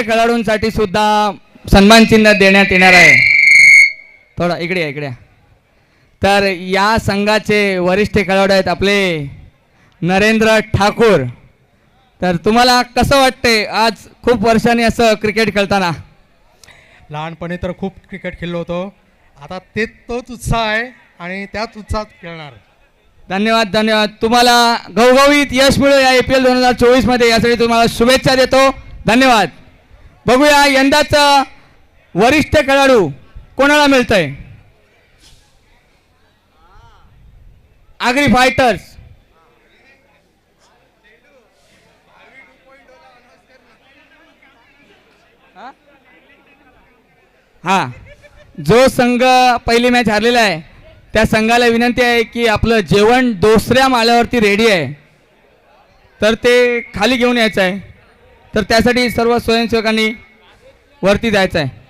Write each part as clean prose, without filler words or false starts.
खेळाडूंसाठी सुद्धा सन्मान चिन्ह देण्यात येणार आहे. थोडा इकडे या, इकडे या. तर या संघाचे वरिष्ठ खेळाडू आहेत आपले नरेंद्र ठाकूर. तर तुम्हाला कसं वाटते आज खूप वर्षांनी असं क्रिकेट खेळताना? लहानपणी तर खूप क्रिकेट खेळलो होतो, आता तोच उत्साह आहे आणि त्याच उत्साहात खेळणार. धन्यवाद धन्यवाद. तुम्हाला घवघवीत यश मिळो या IPL 2024 मध्ये, यासाठी तुम्हाला शुभेच्छा देतो. धन्यवाद. बघूया यंदाचं वरिष्ठ खेळाडू कोणाला मिळतंय. आगरी फायटर्स. हा, जो संघ पहिली मॅच हारलेला आहे त्या संघाला विनंती आहे की आपलं जेवण दुसऱ्या माळ्यावरती रेडी आहे, तर ते खाली घेऊन यायचं आहे. तर त्यासाठी सर्व स्वयंसेवकांनी वरती जायचं आहे.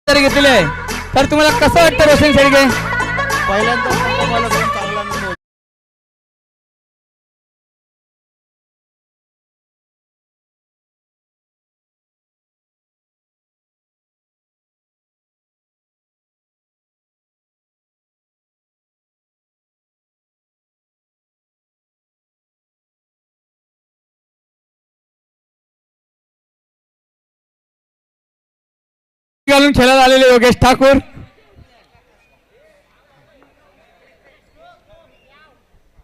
घेतलेले आहे. तर तुम्हाला कसं वाटतं रोशन शेळके? पहिल्यांदा मला दोन चांगला अनुभव. घालून खेळायला आलेले योगेश ठाकूर.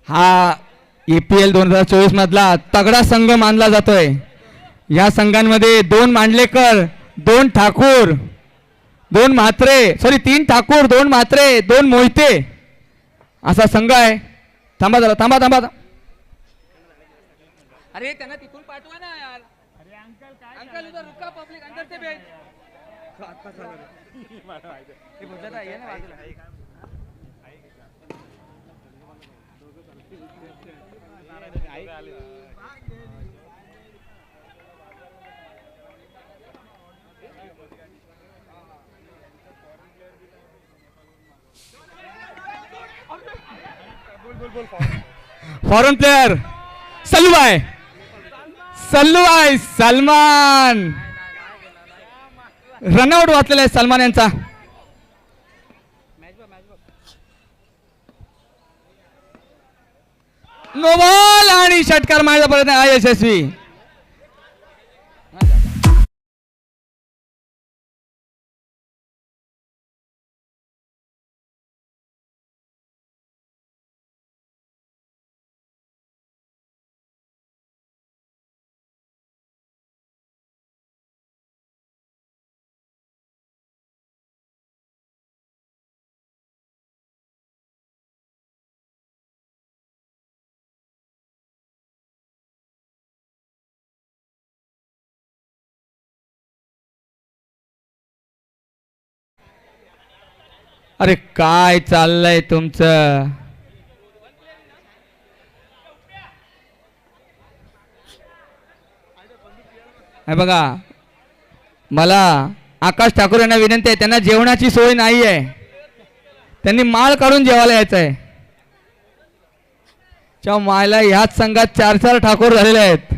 हा IPL 2024 मधला तगडा संघ मानला जातोय. या संघांमध्ये 2 मांडलेकर, 2 ठाकूर, 2 म्हात्रे, सॉरी 3 ठाकूर, 2 म्हात्रे, 2 मोहिते असा संघ आहे. थांबा जरा, थांबा थांबा. अरे त्यांना तिथून पाठवा ना यार. अरे अंकल काय अंकल उधर रुका, पब्लिक अंदर से भेज. फॉरेन प्लेयर सल्लूभाई, सल्लूभाई सलमान. रनआउट वाचलेला आहे सलमान यांचा. नो बॉल आणि षटकार मारण्याचा प्रयत्न अयशस्वी. अरे काय चाललंय तुमचं? हे बघा, मला आकाश ठाकूर यांना विनंती आहे, त्यांना जेवणाची सोय नाही आहे, त्यांनी माळ काढून जेवायला यायचं आहे. च्या मायला ह्याच संघात 4 ठाकूर झालेले आहेत.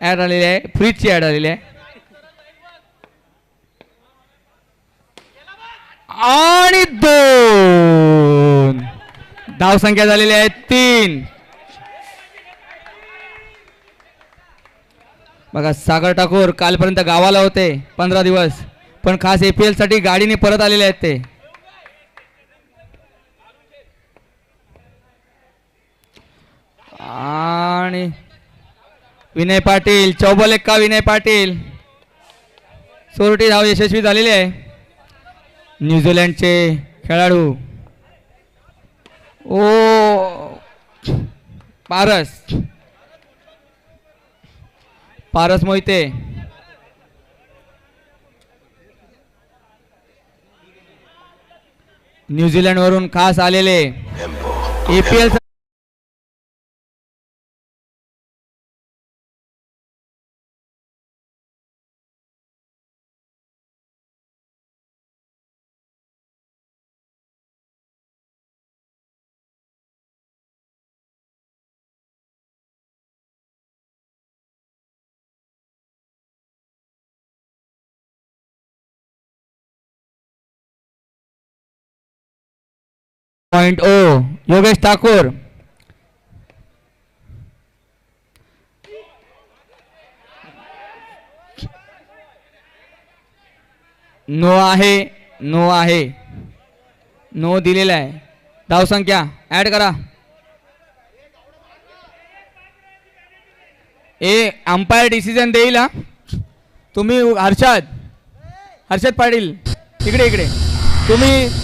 ऍड आलेली आहे, फ्रीजची ऍड आलेली आहे. आणि 2 धाव संख्या झालेली आहे 3. बघा, सागर ठाकूर कालपर्यंत गावाला होते 15 दिवस, पण खास APL साठी गाडीने परत आलेले आहेत ते. आणि विनय पाटील, चौबल एक्का विनय पाटील. सोरटी धाव यशस्वी झालेली आहे. न्यूझीलंडचे खेळाडू पारस मोहिते. न्यूझीलंड वरून खास आलेले EPL point Yogesh Thakur. No आहे नो दिलेला आहे. धाव संख्या ऍड करा. अंपायर डिसिजन देईल हा. तुम्ही हर्षद पाटील इकडे तुम्ही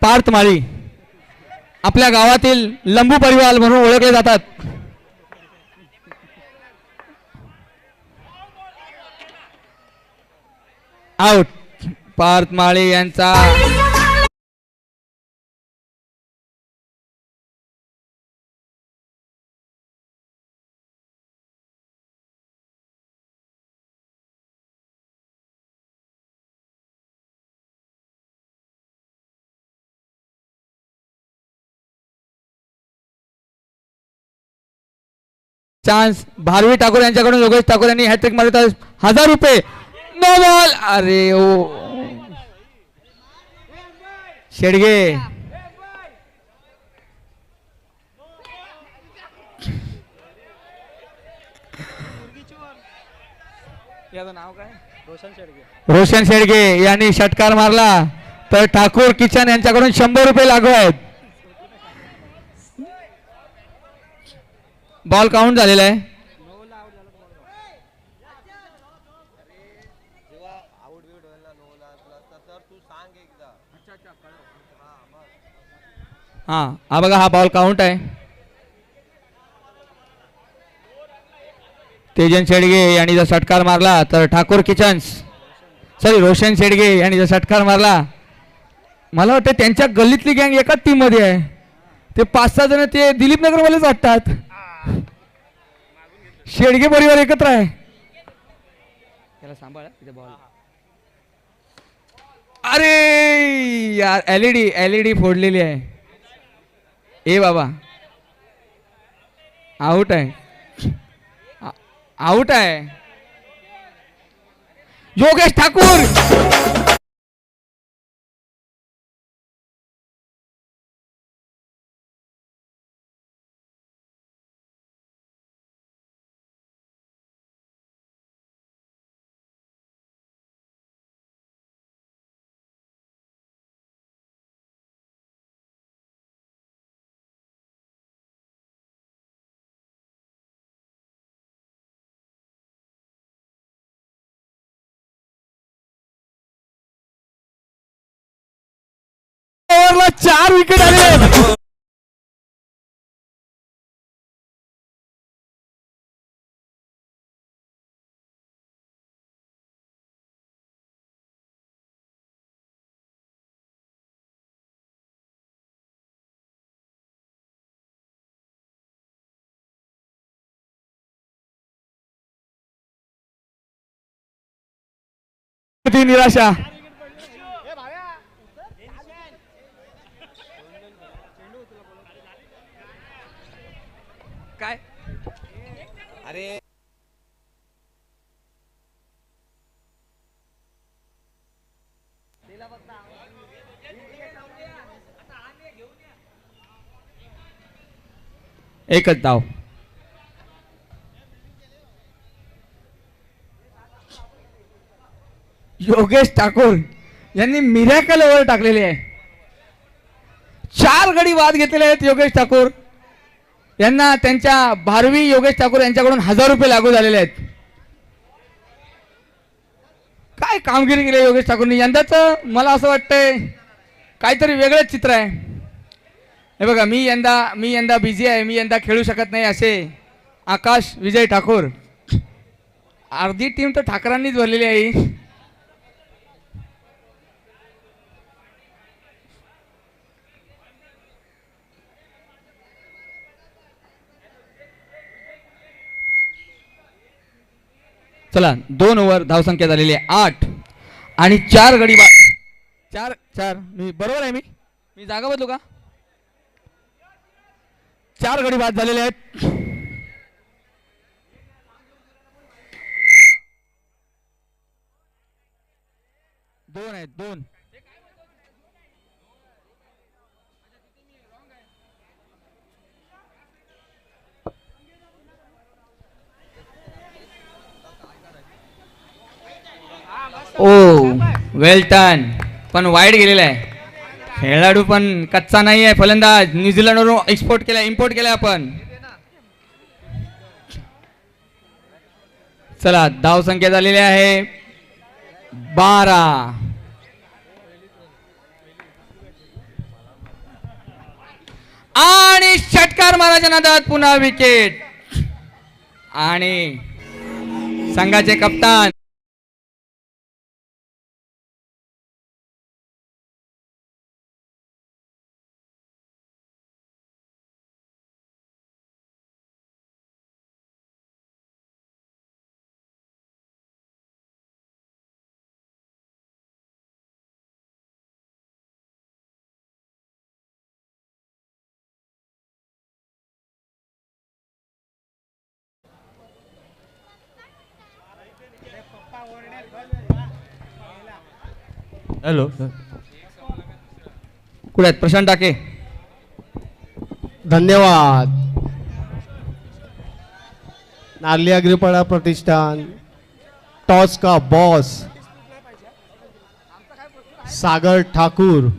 पार्थमाळी आपल्या गावातील लंबू परिवार म्हणून ओळखले जातात. आउट. पार्थमाळी यांचा चान्स. भारवी ठाकूर यांच्याकडून योगेश ठाकूर यांनी हॅट्रिक मारत 1000 रुपये. No ball. अरे शेडगे नाव काय रोशन शेडगे यांनी षटकार मारला तर ठाकूर किचन यांच्याकडून 100 रुपये लागू आहेत. बॉल काउंट झालेला आहे. हा बघा, हा बॉल काउंट आहे. तेजन शेडगे यांनी जर षटकार मारला तर ठाकूर रोशन शेडगे यांनी जर षटकार मारला. मला वाटतं त्यांच्या गल्लीतली गँग एकाच टीम मध्ये आहे. ते 5-6 जण ते दिलीप नगर वालेच वाटतात. शेडगे परिवार एकत्र आहे. त्याला सांभाळा तिथे बॉल. अरे यार एलईडी फोडलेली आहे. बाबा आउट आहे. योगेश ठाकूर ओव्हरला 4 विकेट आले. निराशा. काय अरे एकच धाव. योगेश ठाकूर यांनी मिरॅकल ओव्हर टाकलेली आहे. 4 गडी बाद घेतलेले आहेत योगेश ठाकूर यांना. त्यांच्या भारवी योगेश ठाकूर यांच्याकडून 1000 रुपये लागू झालेले आहेत. काय कामगिरी केली योगेश ठाकूरनी यंदाचं. मला असं वाटतंय काहीतरी वेगळंच चित्र आहे. हे बघा, मी यंदा बिझी आहे, मी यंदा खेळू शकत नाही असे आकाश विजय ठाकूर. अर्धी टीम तर ठाकरांनीच भरलेली आहे. चला 2 ओव्हर धावसंख्या झालेली आहे 8 आणि 4 गडी बाद. 4 मी बरोबर आहे. मी जागा बदलू का. 4 गडी बाद झालेले आहेत. दोन आहेत 2. ओ वेल टर्न पण वाईड गेलेला आहे. खेळाडू पण कच्चा नाही आहे. फलंदाज न्यूझीलंडवरून इम्पोर्ट केला आपण. चला धाव संख्या झालेली आहे 12. आणि षटकार माराच्या नादात पुन्हा विकेट. आणि संघाचे कप्तान हॅलो. कुठे आहेत प्रशांत टाके. धन्यवाद. नार्ली अग्रिपडा प्रतिष्ठान टॉस का बॉस सागर ठाकूर.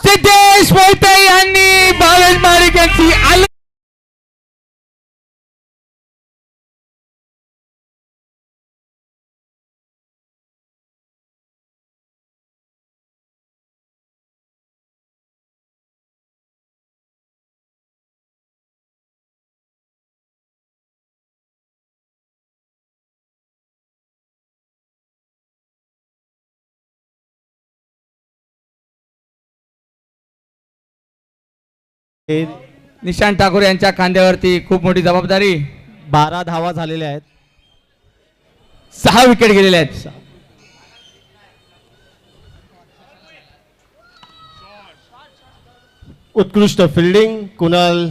सिद्धेश मोहिते यांनी भावेश मारिक यांची निशांत ठाकूर यांच्या खांद्यावरती खूप मोठी जबाबदारी. 12 धावा झालेल्या आहेत. 6 विकेट गेलेले आहेत. उत्कृष्ट फिल्डिंग कुणाल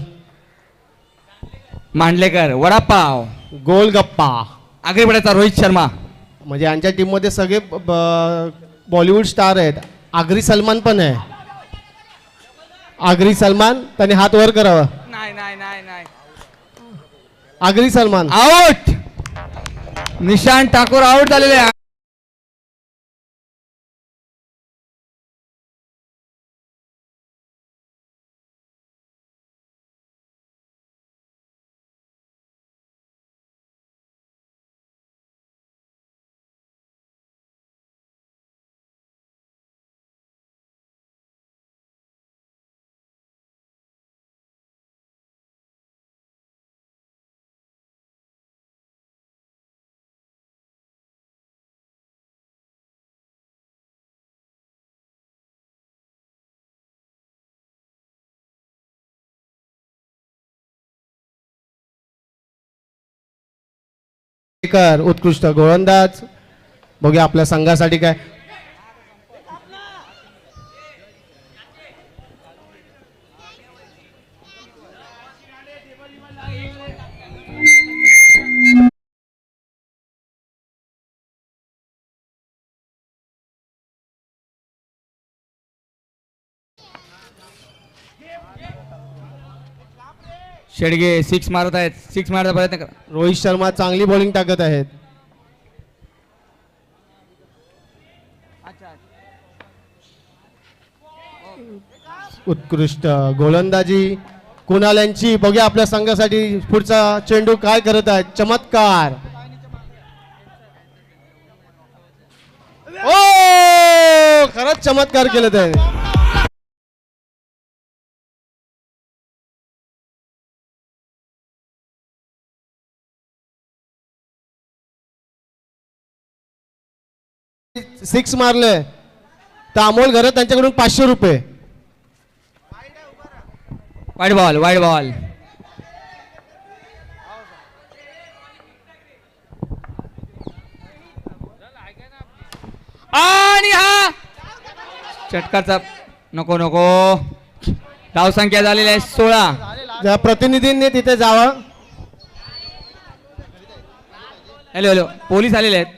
मांडलेकर. वडापाव गोलगप्पा. आग्रेपड्याचा रोहित शर्मा. म्हणजे यांच्या टीम मध्ये सगळे बॉलिवूड स्टार आहेत. आगरी सलमान पण आहे. आगरी सलमान त्याने हात वर करावा. नाही नाही नाही नाही. आगरी सलमान आउट. निशांत ठाकूर आउट झालेले आहे. उत्कृष्ट गोलंदाज. बघूया आपल्या संघासाठी काय शेडगे सिक्स मारत आहेत, सिक्स मारता प्रयत्न करा. रोहित शर्मा चांगली बॉलिंग टाकत आहेत. उत्कृष्ट गोलंदाजी कुणाल यांची. बघूया आपल्या संघासाठी पुढचा चेंडू काय करत आहेत. चमत्कार. ओ खरंच चमत्कार केलं त्याने. सिक्स मारले तर अमोल घरत त्यांच्याकडून 500 रुपये. Wide ball, wide ball. आणि हा षटकारचा नको नको. धावसंख्या झालेली आहे 16. ज्या प्रतिनिधींनी तिथे जावं. हॅलो हॅलो, पोलीस आलेले आहेत.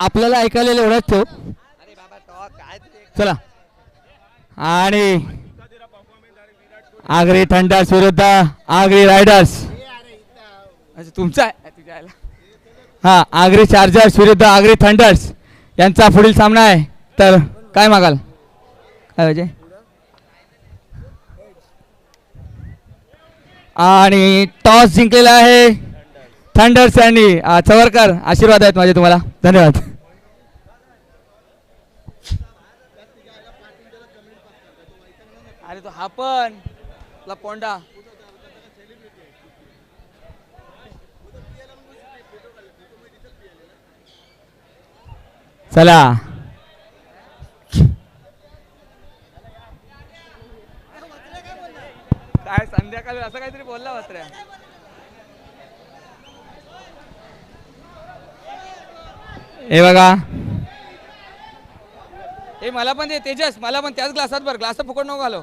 आपल्याला ऐकायला एवढंच ठेव. चला. आणि आगरी थंडर्स विरुद्ध आगरी रायडर्स. अच्छा तुमचा आहे तुझ्या आईला. हा आगरी चार्जर्स विरुद्ध आगरी थंडर्स यांचा पुढील सामना आहे. तर काय मागाल काय पाहिजे. आणि टॉस जिंकलेला आहे थंडर्स यांनी. चवरकर आशीर्वाद आहेत माझे तुम्हाला. धन्यवाद. अरे तो हा पण पोंडा. चला काय संध्याकाळी असं काहीतरी बोलला वाचऱ्या. हे बघा हे मला पण दे तेजस. मला पण त्याच ग्लासात भर. ग्लास फुकट नको घालो.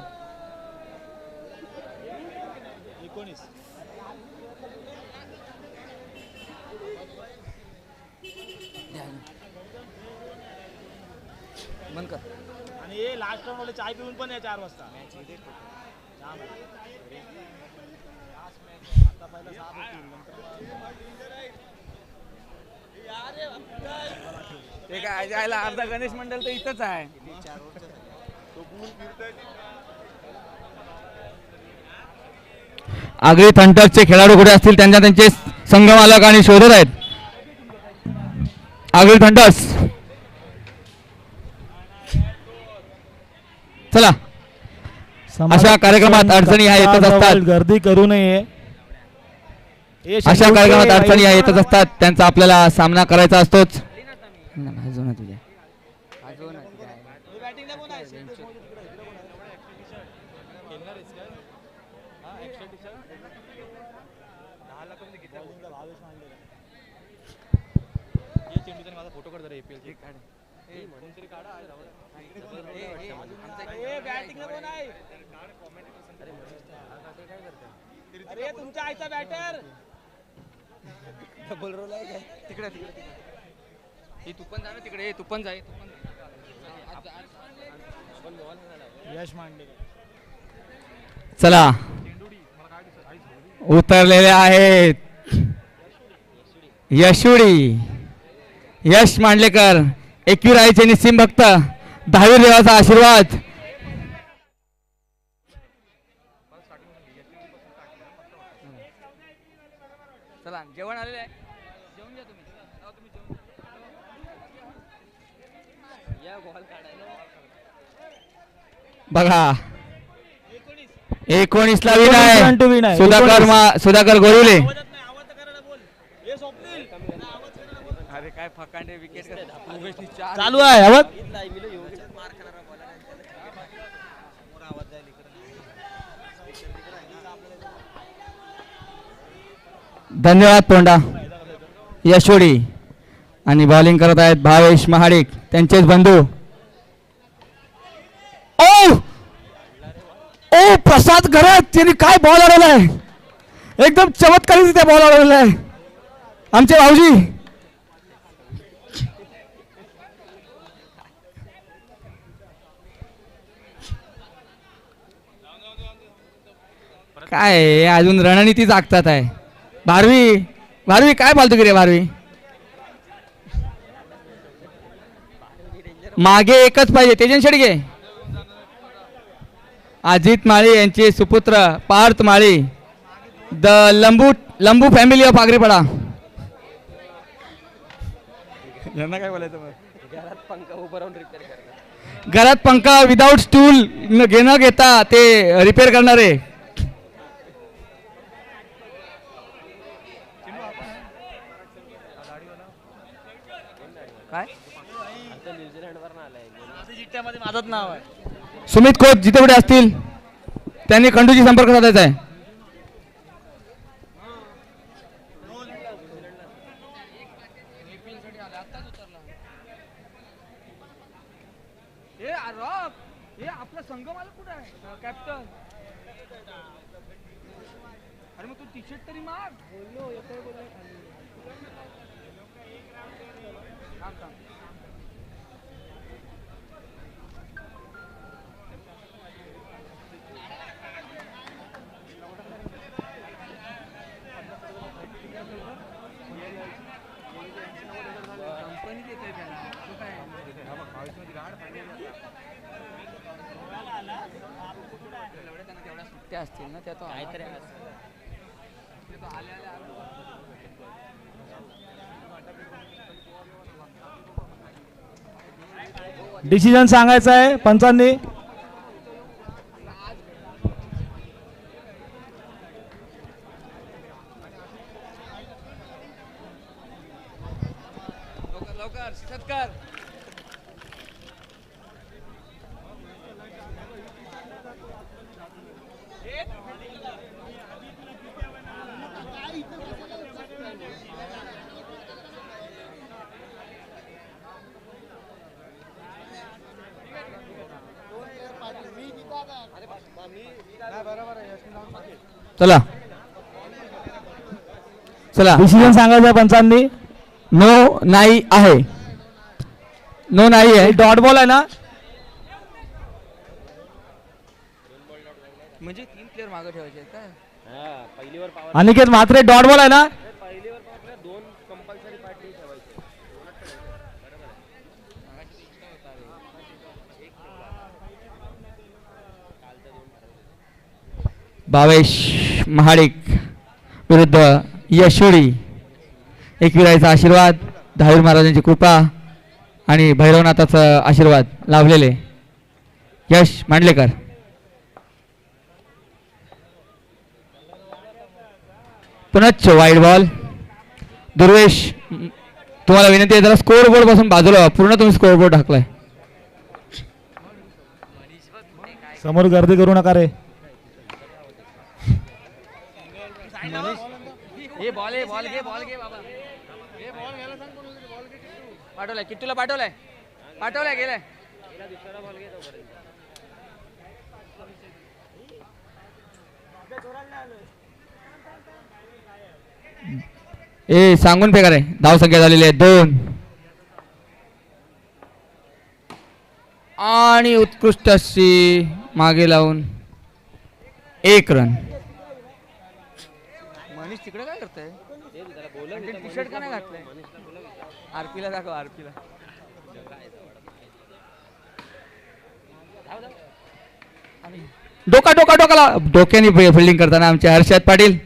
बंद कर. आणि हे लास्ट टाइम चाय पिऊन पण या 4 वाजता. ते काय जायला अर्धा गणेश मंडळ तर इथंच आहे. आगरी थंडर्सचे खेळाडू कुठे असतील त्यांच्या त्यांचे संघ मालक आणि शोधत आहेत. आगरी थंडर्स. चला अशा कार्यक्रमात अडचणी ह्या येतच असतात. गर्दी करू नये. अशा कार्यक्रमात अडचणी ह्या येतच असतात. त्यांचा आपल्याला सामना करायचा असतोच. अरे तुमच्या आईचा बॅटर डबल रोल आहे काय तिकडे तिकडे. हे तू पण जा ना तिकडे. तू पण जा. यश मांडे. चला उतरलेले आहेत यशुडी. यश मांडलेकर एकविराईचे निस्सिम भक्त. 10वी देवाचा आशीर्वाद. चला जेवण आलेलं आहे. जेवून घ्या तुम्ही. या बॉल काढायला बघा 19 ला विन आहे सुधाकर गोरुले. अरे काय फकांडे विकेट चालू आहे आवाज. धन्यवाद पोंडा. यशोडी आणि बॉलिंग करत आहेत भावेश महाडिक त्यांचेच बंधू. ओ ओ प्रसाद घरात त्यांनी काय बॉल अडवला आहे. एकदम चमत्कारी त्या बॉल अडवलेला आहे आमचे भाऊजी. काय अजून रणनीती जागतात आहे. भारवी काय फालतू की रे भारवी. मागे एकच पाहिजे. तेजन शेडगे. अजित माळी यांचे सुपुत्र पार्थ माळी. द लंबू फॅमिली ऑफ आगरीपाडा. यांना काय बोलायचं. घरात पंखा विदाउट स्टूल न घेता ते रिपेअर करणारे. काय माझंच नाव आहे. सुमित खोत जिथे कुठे असतील त्यांनी खंडूची संपर्क साधायचा आहे. आपला संघ मला कुठे आहे कॅप्टन. अरे मग तू टी शर्ट तरी माग. सुट्ट्या असतील ना त्या तो काहीतरी डिसिजन सांगायचं आहे पंचांनी. लवकर सत्कार. चला चला. डिसिजन सांगायचं आहे पंचांनी. नो नाही आहे. नो नाही आहे. डॉट बॉल आहे ना. म्हणजे 3 प्लेअर मागे ठेवायचे आहेत का? अनिकेत म्हात्रे डॉट बॉल आहे ना. भावेश महाडिक विरुद्ध यशोडी. एकविराचा आशीर्वाद, दहावीर महाराजांची कृपा आणि भैरवनाथाचा आशीर्वाद लाभलेले यश मांडलेकर. पुनश्च वाईड बॉल. दुर्वेश तुम्हाला विनंती आहे, जरा स्कोर बोर्ड पासून बाजूला व्हा. पूर्ण तुम्ही स्कोर बोर्ड ढाकलाय. समोर गर्दी करू नका रे. हे बॉल आहे, बॉल घे बाबा. हे बॉल घ्यायला सांग कोणाला, बॉल घे. पाठवलाय किट्टूला, पाठवलाय गेलाय. ए सांगून फेका रे. धाव संख्या झालेली आहे 2 आणि उत्कृष्ट अशी मागे लावून 1 रन. मनीष तिकडे काय करताय? टी शर्ट का नाही घातलंय? आरपीला दाखव, आरपीला. डोकाला डोक्याने फिल्डिंग करताना आमचे हर्षद पाटील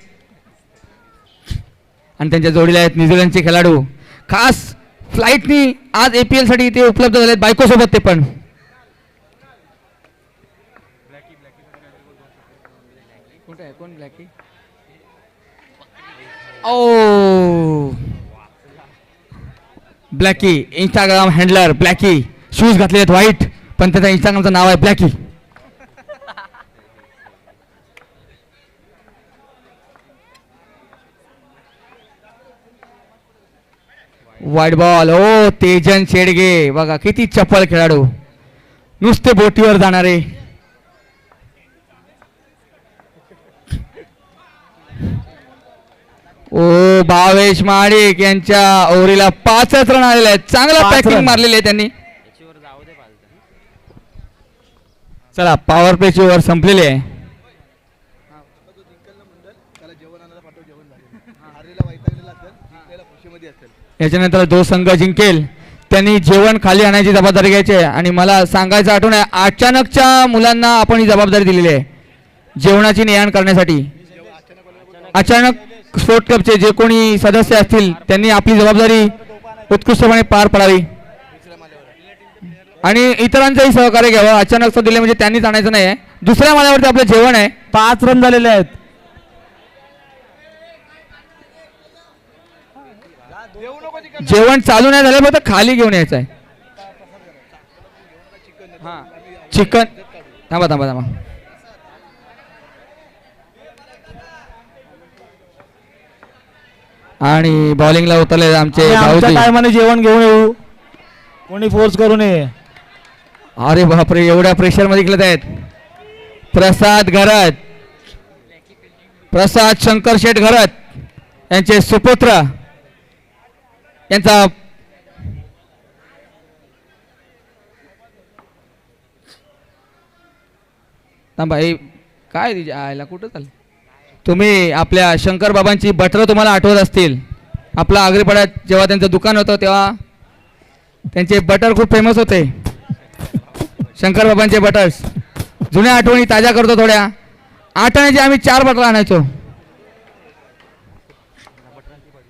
आणि त्यांच्या जोडीला आहेत न्यूझीलंडचे खेळाडू. खास फ्लाईटनी आज APL साठी इथे उपलब्ध झालेत, बायकोसोबत ते पण. कोण ब्लॅकी? ओ Blackie Instagram handler Blackie. Shoes घातले आहेत व्हाईट, पण त्याचं इंस्टाग्रामचं नाव आहे ब्लॅकी. वाईट बॉल. ओ तेजन शेडगे बघा किती चपळ खेळाडू, नुसते बोटीवर जाणारे. ओ भावेश महाडिक यांच्या ओव्हरीला 5च रन आलेले आहेत. चांगला 5 पॅकिंग रन. मारलेली आहे त्यांनी. चला पॉवर प्लेची ओव्हर संपलेली आहे. याच्यानंतर जो संघ जिंकेल त्यांनी जेवण खाली आणायची जबाबदारी घ्यायची आहे. आणि मला सांगायचं आठवण आहे, अचानकच्या मुलांना आपण ही जबाबदारी दिलेली आहे जेवणाची ने आण करण्यासाठी. अचानक स्पोर्ट क्लबचे जे कोणी सदस्य असतील त्यांनी आपली जबाबदारी उत्कृष्टपणे पार पाडावी आणि इतरांचंही सहकार्य घ्यावं. अचानक दिले म्हणजे त्यांनीच आणायचं नाही आहे. दुसऱ्या माळ्यावरती आपलं जेवण आहे. 5 रन झालेले आहेत. जेवण चालू नाही झालं, फक्त खाली घेऊन यायचं आहे. चिकन. थांबा. आणि बॉलिंगला उतरले आमचे भाऊजी. टायमाने जेवण घेऊन येऊ, कोणी फोर्स करू नये. अरे बापरे, एवढ्या प्रेशर मध्ये खेळत आहेत. प्रसाद घरत, प्रसाद शंकर शेठ घरत यांचे सुपुत्र यांचा थांबा हे काय तिच्या आयला कुठं चाललं तुम्ही आपल्या शंकर बाबांची बटर तुम्हाला आठवत असतील आपला आग्रेपाड्यात जेव्हा त्यांचं दुकान होतं तेव्हा त्यांचे बटर खूप फेमस होते शंकर बाबांचे बटर्स जुन्या आठवणी ताज्या करतो थोड्या आठवण्याचे आम्ही 4 बटर आणायचो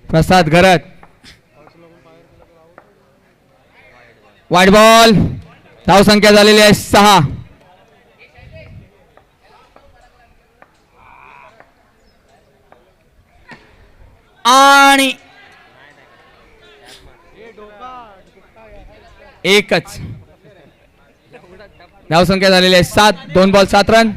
प्रसाद घरात वाईट बॉल धाव संख्या झालेली आहे 6 आणि एकच धाव संख्या झालेली आहे 7 2 बॉल 7 रन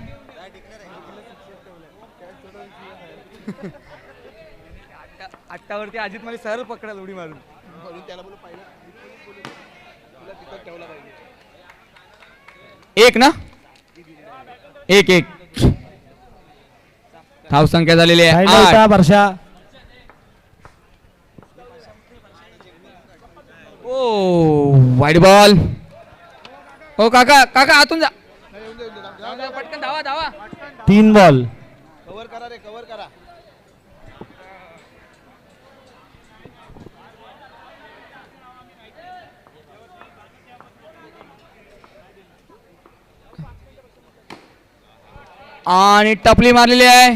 आट्टावरती अजित मला सरळ पकडाल उडी मारून एक ना एक धाव संख्या झालेली आहे साईडला 8 होता वर्षा. ओ वाईट बॉल ओ काका काका आतून जा पटकन धावा धावा 3 बॉल. आणि टपली मारलेली आहे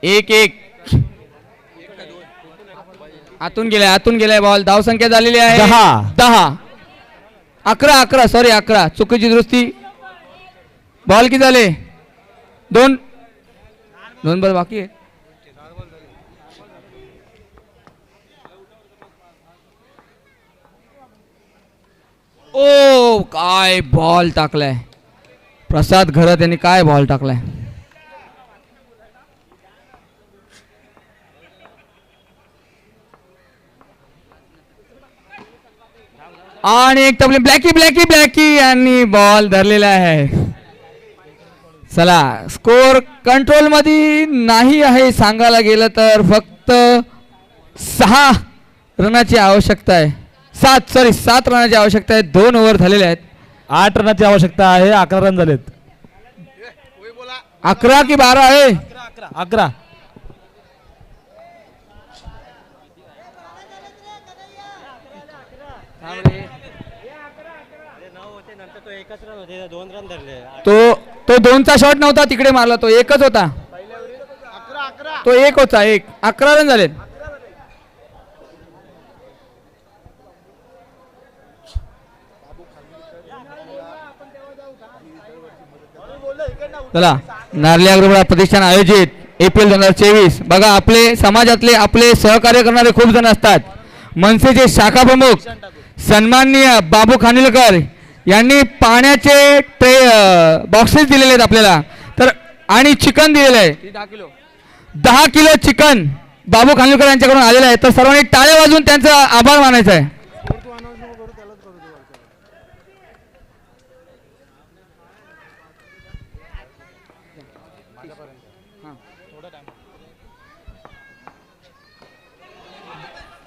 1 आतून गेलाय बॉल धाव संख्या झालेली आहे 10 11 सॉरी 11 चुकीची दुरुस्ती बॉल किती झाले 2 बॉल बाकी आहे ओ काय बॉल टाकलाय प्रसाद घरात यांनी काय बॉल टाकलाय आणि एक टपली ब्लॅकी यांनी बॉल धरलेला आहे चला स्कोर कंट्रोल मध्ये नाही आहे सांगायला गेलं तर फक्त 6 रनाची आवश्यकता आहे 7 रनाची आवश्यकता आहे 2 ओव्हर झालेले आहेत 8 रनाची आवश्यकता आहे 11 रन झालेत 11 की 12 आहे 11. तो 2चा शॉट नव्हता तिकडे मारला तो 1च होता तो 1 होता 11 रन झालेत चला नारली अग्रवाल प्रतिष्ठान आयोजित एप्रिल 2024 बघा आपले समाजातले आपले सहकार्य करणारे खूप जण असतात मनसेचे शाखा प्रमुख सन्माननीय बाबू खानविलकर यांनी पाण्याचे बॉक्सेस दिलेले आहेत आपल्याला तर आणि चिकन दिलेलं आहे 10 किलो चिकन बाबू खानविलकर यांच्याकडून आलेलं आहे तर सर्वांनी टाळ्या वाजवून त्यांचा आभार मानायचा आहे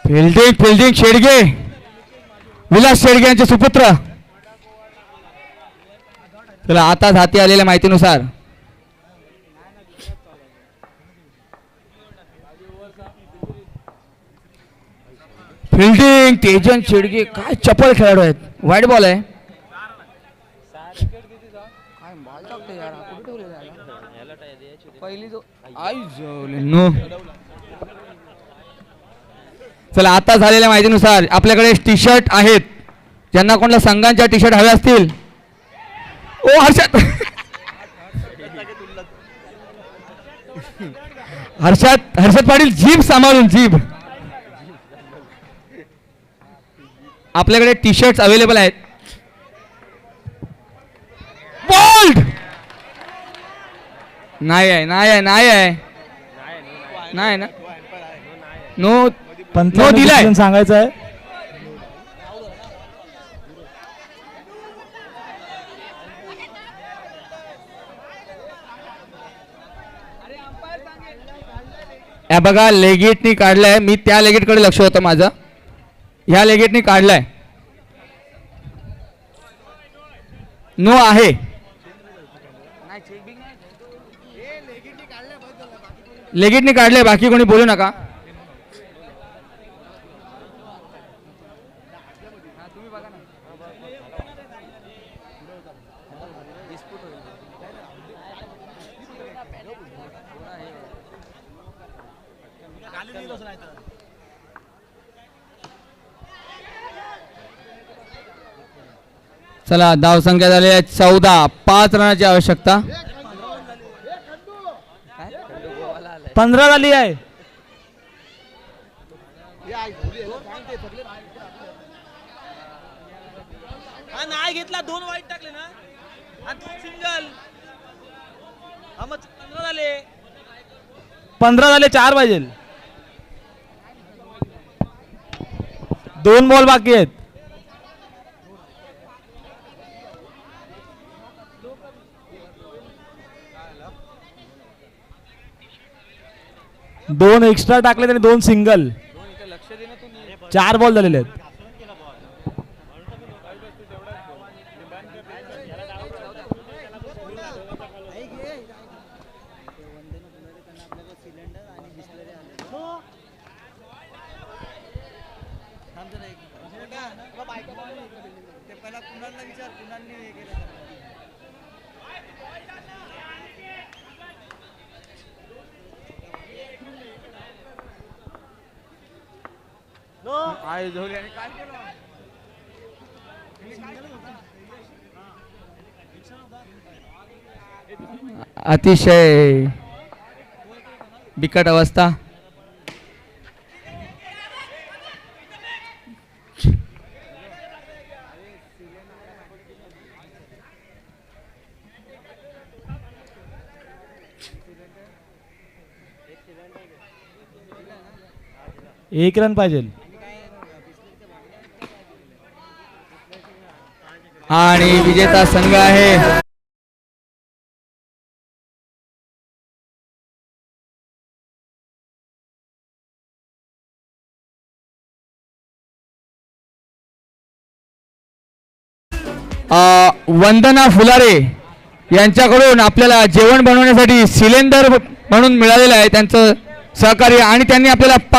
फिल्डिंग शेडगे विलास शेडगे यांचे सुपुत्र चला आताच हाती आलेल्या माहितीनुसार फिल्डिंग तेजन शेडगे काय चपळ खेळाडू आहेत वाईट बॉल आहे चला आता झालेल्या माहितीनुसार आपल्याकडे टी शर्ट आहेत ज्यांना कोणाला संघांच्या टी शर्ट हवे असतील ओ हर्षद पाटील जीभ सांभाळून जीभ आपल्याकडे टी शर्ट अवेलेबल आहेत बोल्ड नाही ना नो दिलाय सांगायचं आहे या बघा लेगेटनी काढलाय मी त्या लेगेटकडे लक्ष होतं माझं ह्या लेगेटनी काढलाय नो आहे लेगिटने काढले, बाकी कोणी बोलू नका. चला, धावसंख्या झाली आहे 14. 5 रनाची आवश्यकता. 15 झाली आहे. हा नाही घेतला, 2 वाईट टाकले ना आणि 2 सिंगल. हा मग 15 झाले. 15 झाले, 4 पाहिजे. 2 बॉल बाकी आहेत. दोन एक्स्ट्रा टाकले आणि 2 सिंगल. 4 बॉल झालेले आहेत. अतिशय बिकट अवस्था. एक रन पाहिजे. आणि विजेता संघ आहे वंदना फुलारे. यांच्याकडून आपल्याला जेवण बनवण्यासाठी सिलेंडर म्हणून मिळालेलं आहे त्यांचं सहकार्य, आणि त्यांनी आपल्याला